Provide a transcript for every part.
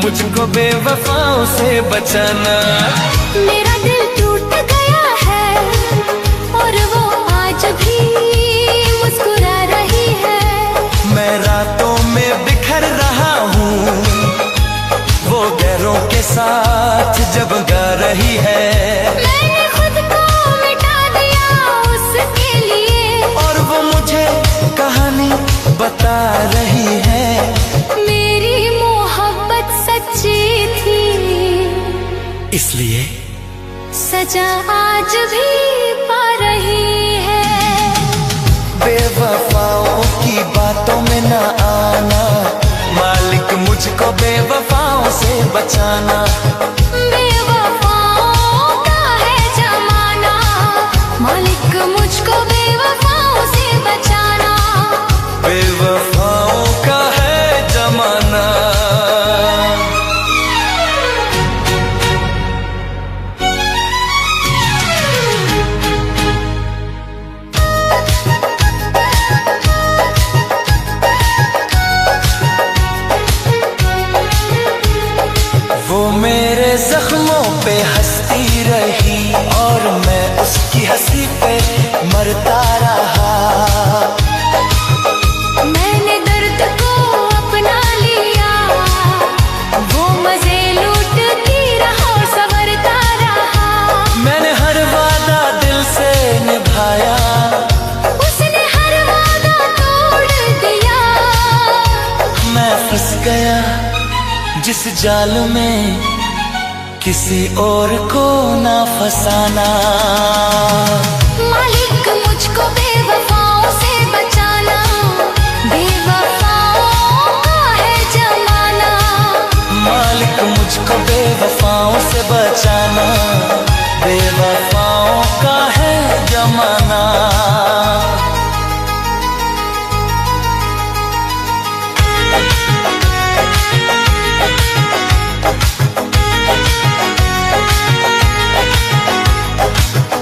मुझको बेवफाओं से बचाना। मेरा दिल टूट गया है और वो आज भी मुस्कुरा रही है। मैं रातों में बिखर रहा हूँ, वो गैरों के साथ जब गा रही है। मैंने खुद को मिटा दिया उसके लिए, और वो मुझे कहानी बता रही है। मेरी मोहब्बत सच्ची थी, इसलिए सजा आज भी पा रही है। बेवफाओं की बातों में ना आना, मालिक मुझको बेवफाओं से बचाना। बेवफाओं का है जमाना, मालिक मुझको बेवफाओं से बचाना। बेवफाओं का है जमाना। वो मेरे जख्मों पे हंसती रही और मैं उसकी हंसी पे मरता रहा। मैंने दर्द को अपना लिया, वो मजे लूटती रहा और संवरता रहा। मैंने हर वादा दिल से निभाया, उसने हर वादा तोड़ दिया। मैं फंस गया जिस जाल में किसी और को ना फंसाना। मालिक मुझको बेवफाओं से बचाना, बेवफाओं का है जमाना। मालिक मुझको बेवफाओं से बचाना, बेवफाओं का है जमाना।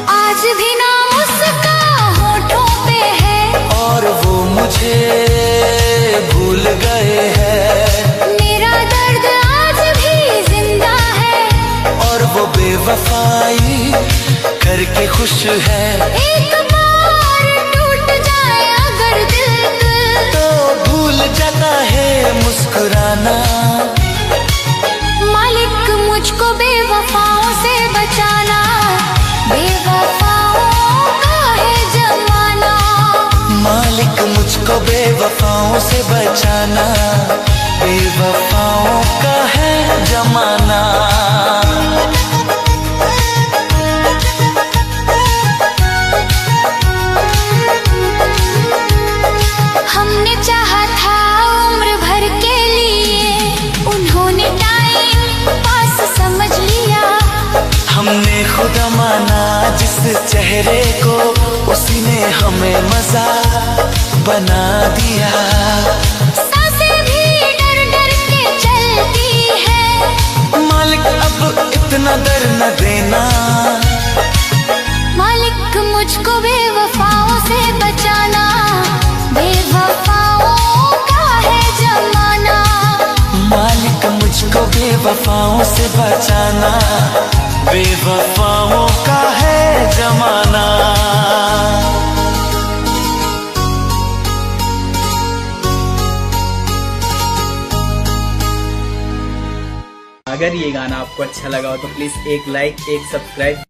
आज भी नाम उसका होठों पे है, और वो मुझे भूल गए हैं। मेरा दर्द आज भी जिंदा है, और वो बेवफाई करके खुश है। एक बार टूट जाए अगर दिल तो भूल जाता है मुस्कुराना। मालिक मुझको बेवफाओं से बचाना, बेवफाओं का है जमाना। मालिक मुझको बेवफाओं से बचाना, बेवफाओं का है जमाना। हमने चाहा था उम्र भर के लिए, उन्होंने टाइम पास समझ लिया। हमने खुदा माना जिस चेहरे को, उसी ने हमें मजा बना दिया। सांसें भी डर डर के चलती है। मालिक अब इतना डर न देना। मालिक मुझको बेवफाओं से बचाना, बेवफाओं का है जमाना। मालिक मुझको बेवफाओं से बचाना, बेवफाओं का है जमाना। अगर ये गाना आपको अच्छा लगा हो तो प्लीज एक लाइक, एक सब्सक्राइब